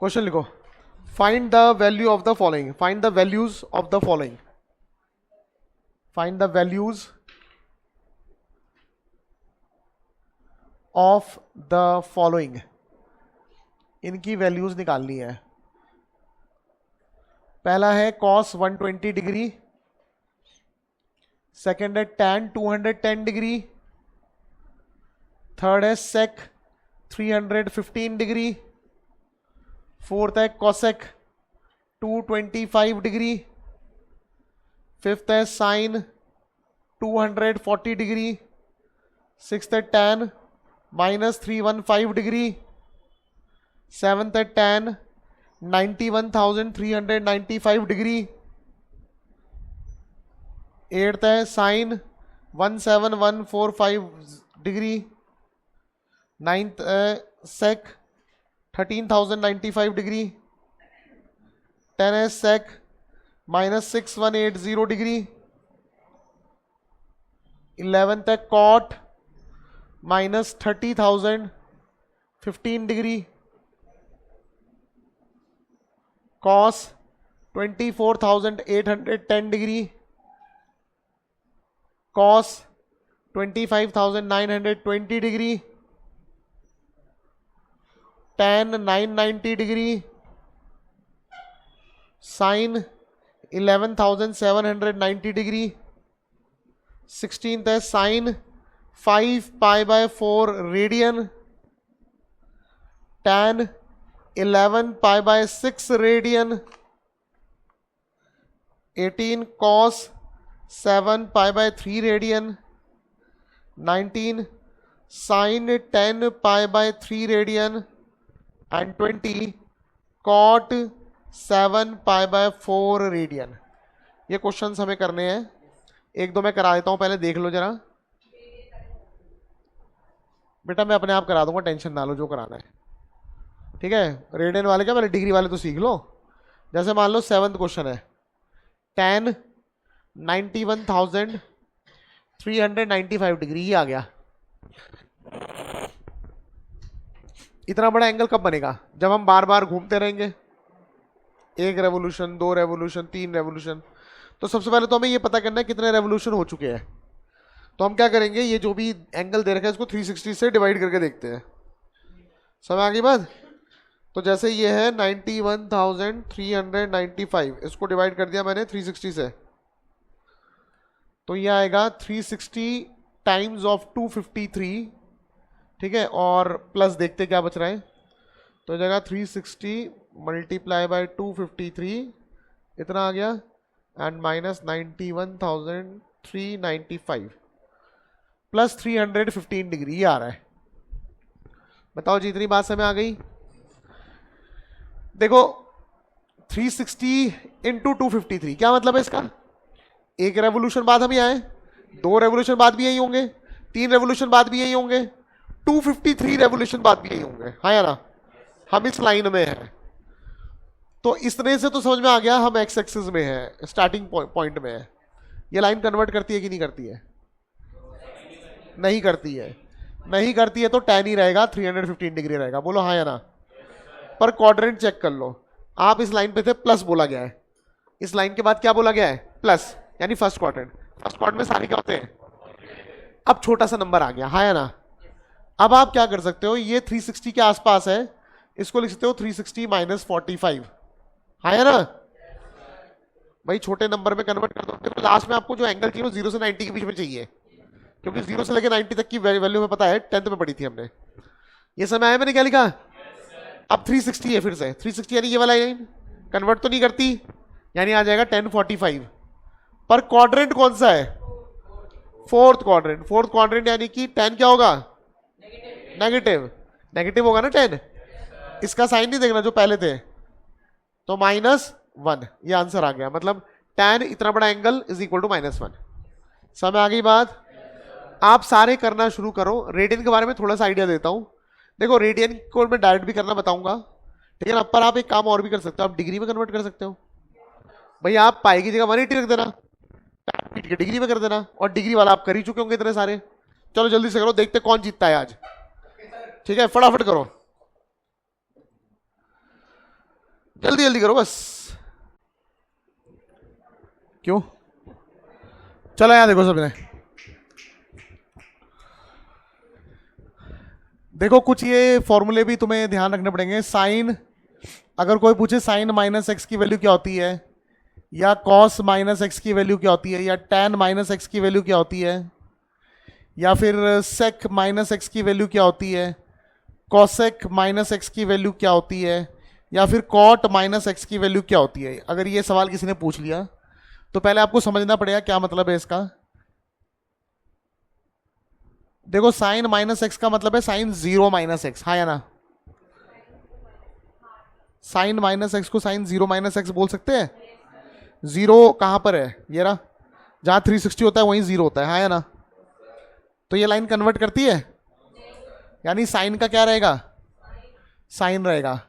Question लिखो, find the value of the following, find the values of the following, find the values of the following, इनकी values निकालनी है। पहला है cos 120 degree, second है tan 210 degree, third है सेक 315 degree, fourth है cosec 225 degree, fifth है साइन 240 डिग्री, सिक्स्थ है टैन -315 डिग्री, सेवंथ है टैन 91,395 डिग्री, एट्थ है साइन 17145 डिग्री, नाइन्थ सेक 13,095 डिग्री, 10 है सेक -6180 डिग्री, 11th है cot -30,015 degree, cos 24,810 degree, cos 25,920 degree, tan 990 degree, sine 11,790 degree, 16th है sine 5π/4 radian, tan 11π/6 radian, 18 cos 7π/3 radian, 19 sine 10π/3 radian and 20 cot 7π/4 radian. ये questions हमें करने हैं, एक दो मैं करा देता हूं, पहले देख लो जरा। बेटा मैं अपने आप करा दूंगा, टेंशन ना लो, जो कराना है ठीक है। रेडियन वाले क्या, पहले डिग्री वाले तो सीख लो। जैसे मान लो 7th क्वेश्चन है, tan 91,395 डिग्री, ये आ गया। इतना बड़ा एंगल कब बनेगा, जब हम बार बार घूमते रहेंगे, एक रेवोल्यूशन, 2 रेवोल्यूशन, 3 रेवोल्यूशन। तो सबसे पहले तो हमें ये पता करना है कितने रेवोल्यूशन हो चुके हैं। तो हम क्या करेंगे, ये जो भी एंगल दे रखा है इसको 360 से डिवाइड करके देखते हैं। समझ आ गई बात। तो जैसे ये है 91,395, इसको डिवाइड कर दिया मैंने 360 से, तो ये आएगा 360 टाइम्स ऑफ 253 ठीक है, और प्लस देखते क्या बच रहा है। तो जगह 360 मल्टीप्लाई बाय 253 इतना आ गया, एंड -91,395 प्लस 315 डिग्री, ये आ रहा है। बताओ जी, इतनी बात समझ आ गई। देखो 360 इंटू 253 क्या मतलब है इसका, एक रेवोल्यूशन बाद हम यहाँ आए, 2 रेवोल्यूशन बाद भी यही होंगे, 3 रेवोल्यूशन बाद भी यही होंगे, 253 रेवोल्यूशन बाद भी यही होंगे, हाँ या ना। हम इस लाइन में हैं, तो इस तरह से तो समझ में आ गया हम एक्स एक्सिस में हैं, स्टार्टिंग पॉइंट में है। ये लाइन कन्वर्ट करती है कि नहीं करती है, नहीं करती है, नहीं करती है तो tan ही रहेगा, 315 डिग्री रहेगा, बोलो हाँ या ना। पर क्वाड्रेंट चेक कर लो, आप इस लाइन पे थे, प्लस बोला गया है, इस लाइन के बाद क्या बोला गया है, प्लस, यानी फर्स्ट क्वाड्रेंट। फर्स्ट क्वाड्रेंट में सारे क्या होते हैं, अब छोटा सा नंबर आ गया, हाँ या ना। अब आप क्या कर सकते हो, ये 360 के आसपास है, इसको लिख सकते हो 360 - 45, हाँ या ना। भाई छोटे नंबर में कन्वर्ट कर दो। देखो लास्ट में आपको जो एंगल चाहिए वो 0 से 90 के बीच में चाहिए, क्योंकि 0 से लेकर 90 तक की वैल्यू में पता है, 10th में पढ़ी थी हमने। ये समय आया मैंने क्या लिखा। अब 360 है, फिर से 360 यानी ये वाला लाइन कन्वर्ट तो नहीं करती, यानी आ जाएगा 1045। पर क्वाड्रेंट कौन सा है, फोर्थ क्वाड्रेंट। फोर्थ क्वाड्रेंट यानी कि 10 क्या होगा, नेगेटिव, नेगेटिव होगा ना 10। इसका साइन नहीं देखना जो पहले थे, तो -1, ये आंसर आ गया। मतलब tan इतना बड़ा एंगल इज इक्वल टू -1। समझ आ गई बात। आप सारे करना शुरू करो। रेडियन के बारे में थोड़ा सा आइडिया देता हूं। देखो रेडियन को मैं डायरेक्ट भी करना बताऊंगा, ठीक है ना। पर आप एक काम और भी कर सकते हो, आप डिग्री में कन्वर्ट कर सकते हो। भैया आप पाई की जगह 180 रख देना, डिग्री में कर देना, और डिग्री वाला आप कर ही चुके होंगे इतने सारे। चलो जल्दी से करो, देखते कौन जीतता है आज, ठीक है, फटाफट करो। जल्दी जल्दी करो बस। क्यों? चलो यहां देखो सबने, देखो कुछ ये फॉर्मूले भी तुम्हें ध्यान रखने पड़ेंगे। साइन, अगर कोई पूछे साइन माइनस एक्स की वैल्यू क्या होती है, या कॉस माइनस एक्स की वैल्यू क्या होती है, या टैन माइनस एक्स की वैल्यू क्या होती है, या फिर सेक माइनस एक्स की वैल्यू क्या होती है, कॉसेक माइनस एक्स की वैल्यू क्या होती है, या फिर कॉट माइनस एक्स की वैल्यू क्या होती है, अगर ये सवाल किसी ने पूछ लिया तो पहले आपको समझना पड़ेगा क्या मतलब है इसका। देखो साइन माइनस एक्स का मतलब है साइन जीरो माइनस एक्स, हाँ या ना? साइन माइनस एक्स को साइन जीरो माइनस एक्स बोल सकते हैं। जीरो कहां पर है? ये रहा, जहां 360 होता है वहीं जीरो होता है, हाँ या ना? तो ये लाइन कन्वर्ट करती है, यानी साइन का क्या रहेगा? साइन रहेगा।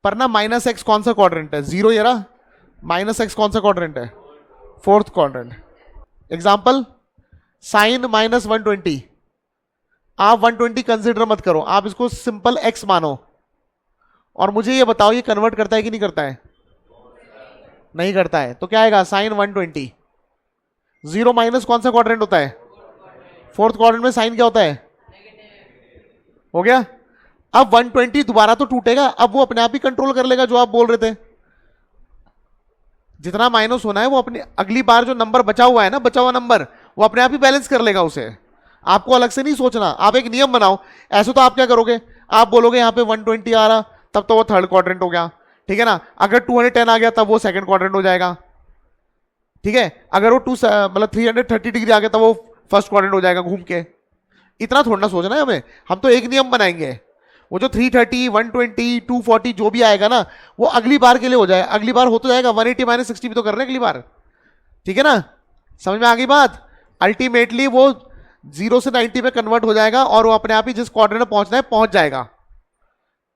पर ना माइनस एक्स कौन सा क्वाड्रेंट है? जीरो ये रहा, माइनस एक्स कौन सा क्वाड्रेंट है? Fourth quadrant. Example, sine minus 120, आप 120 कंसिडर मत करो, आप इसको सिंपल एक्स मानो, और मुझे ये बताओ ये कन्वर्ट करता है कि नहीं करता है? नहीं करता है। तो क्या आएगा? साइन 120। जीरो माइनस कौन सा क्वाड्रेंट होता है? फोर्थ क्वाड्रेंट में साइन क्या होता है? हो गया। अब 120 दोबारा तो टूटेगा, अब वो अपने आप ही कंट्रोल कर लेगा, जो आप बोल रहे थे जितना माइनस होना है वो अपने अगली बार जो नंबर बचा हुआ है ना, बचा हुआ नंबर, वो अपने आप ही बैलेंस कर लेगा उसे। आपको अलग से नहीं सोचना, आप एक नियम बनाओ। ऐसे तो आप क्या करोगे, आप बोलोगे यहां पे 120 आ रहा, तब तो वो थर्ड क्वाड्रेंट हो गया, ठीक है ना? अगर 210 आ गया तब वो सेकंड क्वाड्रेंट हो जाएगा, ठीक है? अगर वो मतलब 330 डिग्री आ गया तब वो फर्स्ट क्वाड्रेंट हो जाएगा घूम के। इतना थोड़ा ना सोचना है हमें, हम तो एक नियम बनाएंगे। वो जो 330, 120, 240 जो भी आएगा ना, वो अगली बार के लिए हो जाएगा, अगली बार हो तो जाएगा। 180 माइनस 60 भी तो कर रहे हैं अगली बार, ठीक है ना? समझ में आ गई बात? अल्टीमेटली वो 0 से 90 में कन्वर्ट हो जाएगा और वो अपने आप ही जिस क्वाड्रेंट में पहुंचना है पहुंच जाएगा।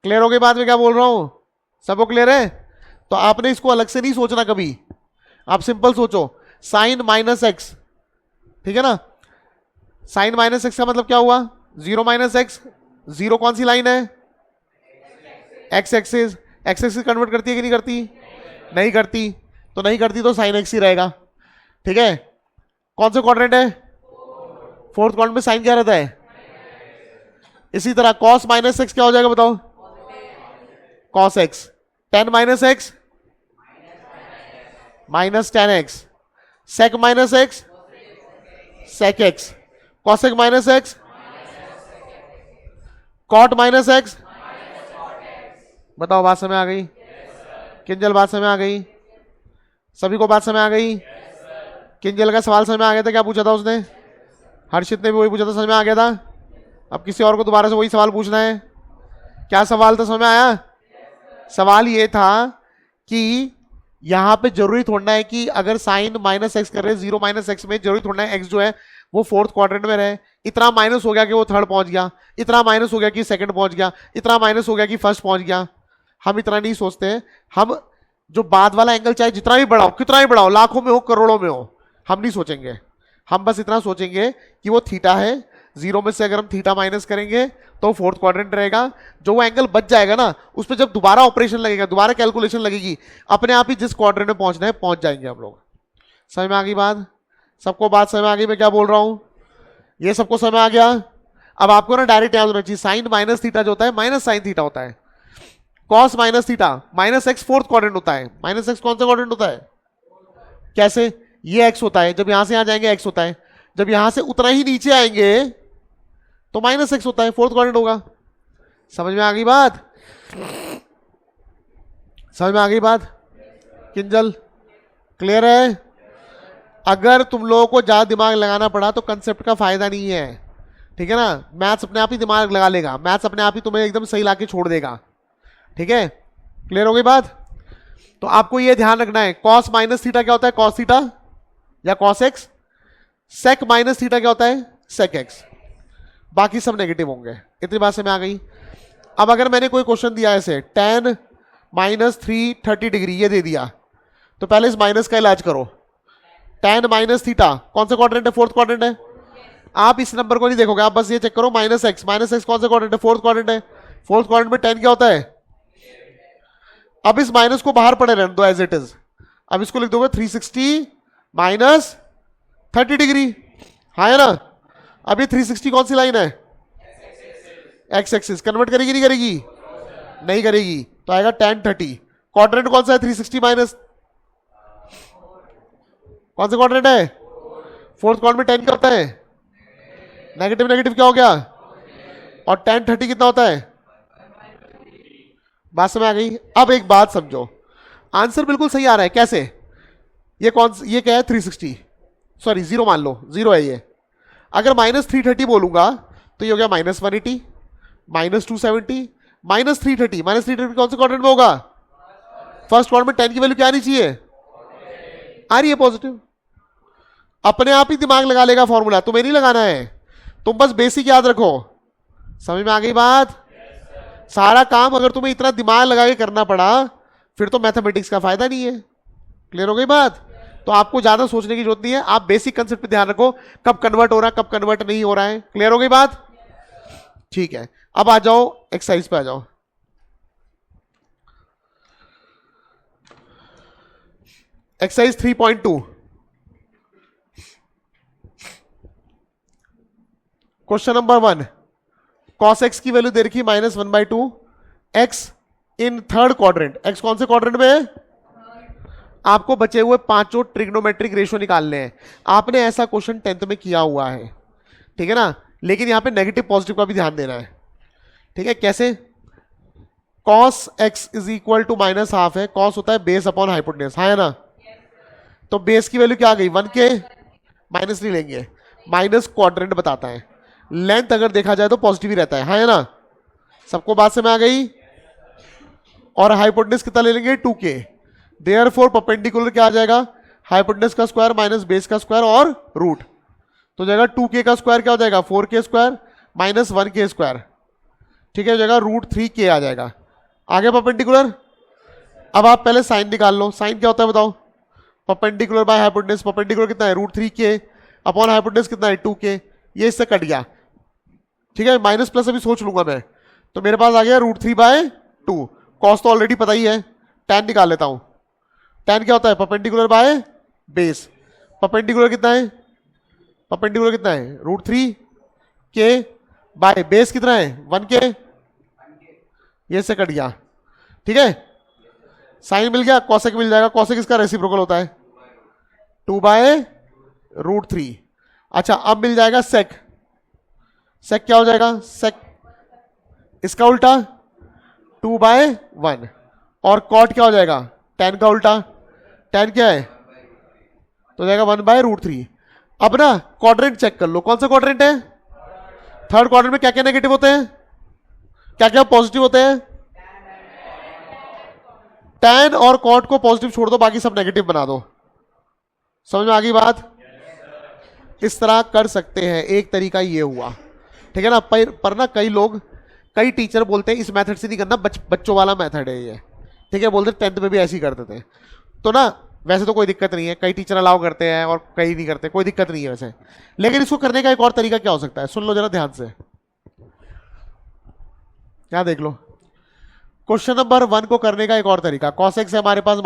क्लियर हो गई बात में क्या बोल रहा हूं? सबको क्लियर है? तो आपने इसको अलग से नहीं सोचना कभी, आप सिंपल सोचो साइन माइनस एक्स, ठीक है ना? साइन माइनस एक्स का मतलब क्या हुआ? Zero minus x. जीरो कौन सी लाइन है? X axis. X axis convert करती है कि नहीं करती? नहीं करती। तो नहीं करती तो साइन एक्स ही रहेगा, ठीक है? कौन सा क्वाड्रेंट है? फोर्थ क्वाड्रेंट में साइन क्या रहता है? इसी तरह कॉस माइनस एक्स क्या हो जाएगा बताओ? Cos x. Tan minus x minus tan x. Sec minus x sec x. Cosec minus x cot minus x. बताओ बात समझ आ गई? किंजल बात समझ आ गई? सभी को बात समझ आ गई? किंजल का सवाल समझ में आ गया था? क्या पूछा था उसने? हर्षित ने भी वही पूछा था, समझ में आ गया था? अब किसी और को दोबारा से वही सवाल पूछना है? क्या सवाल था, समझ में आया? सवाल ये था कि यहां पे जरूरी थोड़ना है कि अगर साइन माइनस एक्स कर रहे हैं जीरो माइनस एक्स में, जरूरी थोड़ना है एक्स जो है वो फोर्थ क्वाड्रेंट में रहे। इतना माइनस हो गया कि वो थर्ड पहुंच गया, इतना माइनस हो गया कि सेकंड पहुंच गया, इतना माइनस हो गया कि फर्स्ट पहुंच गया। हम इतना नहीं सोचते। हम जो बाद वाला एंगल चाहे जितना भी बढ़ाओ, कितना भी बढ़ाओ, लाखों में हो करोड़ों में हो, हम नहीं सोचेंगे। हम बस इतना सोचेंगे कि वो थीटा है, जीरो में से अगर हम थीटा माइनस करेंगे तो फोर्थ क्वाड्रेंट रहेगा। जो वो एंगल बच जाएगा ना, उस पर जब दोबारा ऑपरेशन लगेगा, दोबारा कैलकुलेशन लगेगी, अपने आप ही जिस क्वाड्रेंट में पहुंचना है पहुंच जाएंगे हम लोग। समझ में आ गई बात? सबको बात समझ में आ गई मैं क्या बोल रहा हूं? ये सबको समझ में आ गया? अब आपको ना डायरेक्ट याद होना चाहिए, साइन माइनस थीटा जो होता है माइनस साइन थीटा होता है। Cos minus theta minus x fourth quadrant होता है। माइनस एक्स कौन सा क्वाड्रेंट होता है? कैसे? ये एक्स होता है, जब यहां से यहां जाएंगे एक्स होता है, जब यहां से उतना ही नीचे आएंगे तो माइनस एक्स होता है, फोर्थ क्वाड्रेंट होगा। समझ में आ गई बात? समझ में आ गई बात? किंजल क्लियर है? अगर तुम लोगों को ज्यादा दिमाग लगाना पड़ा तो कंसेप्ट का फायदा नहीं है, ठीक है ना? मैथ्स अपने आप ही दिमाग लगा लेगा, मैथ्स अपने आप ही तुम्हें एकदम सही लाके छोड़ देगा, ठीक है? क्लियर हो गई बात? तो आपको यह ध्यान रखना है, कॉस माइनस थीटा क्या होता है? कॉस थीटा या cos x. Sec minus theta क्या होता है? Sec x. बाकी सब नेगेटिव होंगे। इतनी बात से में आ गई? अब अगर मैंने कोई क्वेश्चन दिया ऐसे tan माइनस 330 डिग्री ये दे दिया, तो पहले इस माइनस का इलाज करो। tan माइनस थीटा कौन सा क्वाड्रेंट है? फोर्थ क्वाड्रेंट है। आप इस नंबर को नहीं देखोगे, आप बस ये चेक करो माइनस एक्स कौन सा क्वाड्रेंट है? फोर्थ क्वाड्रेंट है। फोर्थ क्वाड्रेंट में tan क्या होता है? अब इस माइनस को बाहर पड़े रहने दो एज इट इज। अब इसको लिख दोगे 360 माइनस 30 डिग्री, हाँ है ना। अब ये 360 कौन सी लाइन है? X axis. कन्वर्ट करेगी नहीं करेगी? नहीं करेगी, तो आएगा tan 30। क्वाड्रेंट कौन सा है? 360 माइनस कौन सा क्वाड्रेंट है? फोर्थ क्वाड्रेंट में 10 क्या होता है? नेगेटिव नेगेटिव क्या हो गया? और tan 30 कितना होता है? बात समझ आ गई? अब एक बात समझो, आंसर बिल्कुल सही आ रहा है। कैसे? ये क्या है? 360, सॉरी 0 मान लो, 0 है ये। अगर -330 बोलूंगा तो ये हो गया -180, -270, -330। -330 कौन से क्वाड्रेंट में होगा? फर्स्ट क्वाड्रेंट में 10 की वैल्यू क्या आनी चाहिए? आ रही है पॉजिटिव। अपने आप ही दिमाग लगा लेगा फॉर्मूला, तुम्हें नहीं लगाना है, तुम बस बेसिक याद रखो। समझ में आ गई बात? सारा काम अगर तुम्हें इतना दिमाग लगा के करना पड़ा फिर तो मैथमेटिक्स का फायदा नहीं है। क्लियर हो गई बात? तो आपको ज्यादा सोचने की जरूरत नहीं है, आप बेसिक कंसेप्ट पे ध्यान रखो, कब कन्वर्ट हो रहा है कब कन्वर्ट नहीं हो रहा है। क्लियर हो गई बात? ठीक है, अब आ जाओ एक्सरसाइज पे आ जाओ। Exercise 3.2, question number 1, cos x की वैल्यू दे रखी -1/2 x in third quadrant. x कौन से क्वाड्रेंट में है? आपको बचे हुए पांचों ट्रिग्नोमेट्रिक रेशियो निकालने हैं। आपने ऐसा क्वेश्चन 10th में किया हुआ है, ठीक है ना। लेकिन यहां पे नेगेटिव पॉजिटिव का भी ध्यान देना है, ठीक है। कैसे? cos x is equal to -12 है। cos होता है बेस अपॉन हाइपोटेन्यूज, हाँ है ना। तो बेस की वैल्यू क्या आ गई? 1 के माइनस नहीं लेंगे, माइनस क्वाड्रेंट बताता है। लेंथ अगर देखा जाए तो पॉजिटिव ही रहता है, हाँ है ना। सबको बात समझ आ गई? और हाइपोटेन्यूज कितना ले लेंगे? 2k। देयरफॉर परपेंडिकुलर क्या आ जाएगा? हाइपोटेन्यूज का स्क्वायर माइनस बेस का स्क्वायर और रूट, तो जाएगा 2k का स्क्वायर क्या हो जाएगा? 4k square minus 1k square, ठीक है, हो जाएगा √3k आ जाएगा। आगे परपेंडिकुलर। अब आप पहले साइन निकाल लो। साइन क्या होता है बताओ? Perpendicular by hypotenuse. परपेंडिकुलर कितना है? √3k अपॉन हाइपोटेन्यूज कितना है? 2k। ये इससे कट गया, ठीक है। माइनस प्लस अभी सोच लूंगा मैं, तो मेरे पास आ गया √3/2। कॉस तो ऑलरेडी पता ही है, tan निकाल लेता हूं। tan क्या होता है? Perpendicular by base. परपेंडिकुलर कितना है? परपेंडिकुलर कितना है? √3k बाय बेस कितना है? 1k। ये से कट गया, ठीक है। साइन मिल गया, कॉसेक मिल जाएगा। कॉसेक इसका रेसिप्रोकल होता है 2/√3। अच्छा, अब मिल जाएगा सेक। सेक क्या हो जाएगा? सेक इसका उल्टा 2/1। और कॉट क्या हो जाएगा? tan का उल्टा। tan क्या है? तो जाएगा 1/√3। अब ना क्वाड्रेंट चेक कर लो, कौन सा क्वाड्रेंट है? थर्ड क्वाड्रेंट में क्या क्या नेगेटिव होते हैं, क्या क्या पॉजिटिव होते हैं? tan और कॉट को पॉजिटिव छोड़ दो, बाकी सब नेगेटिव बना दो। समझ में आ गई बात? इस तरह कर सकते हैं, एक तरीका ये हुआ, ठीक है ना। पर ना कई टीचर बोलते हैं इस मेथड से नहीं करना, बच्चों वाला मेथड है ये, ठीक है। बोलते 10th में भी ऐसे ही करते थे, तो ना वैसे तो कोई दिक्कत नहीं है। कई टीचर अलाउ करते हैं और कई नहीं करते, कोई दिक्कत नहीं है वैसे। लेकिन इसको करने का एक और तरीका क्या हो सकता है, सुन लो जरा ध्यान से, क्या देख लो। क्वेश्चन नंबर 1 को करने का एक और तरीका, cos x है हमारे पास